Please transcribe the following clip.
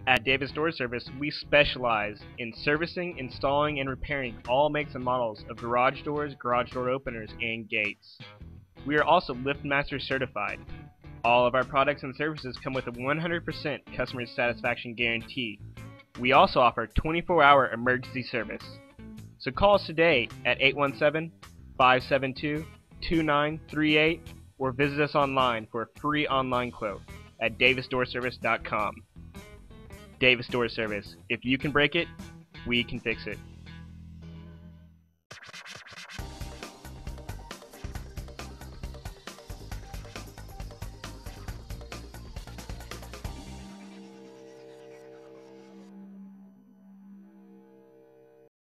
At Davis Door Service, we specialize in servicing, installing, and repairing all makes and models of garage doors, garage door openers, and gates. We are also LiftMaster certified. All of our products and services come with a 100% customer satisfaction guarantee. We also offer 24-hour emergency service. So call us today at 817-572-2938 or visit us online for a free online quote at davisdoorservice.com. Davis Door Service. If you can break it, we can fix it.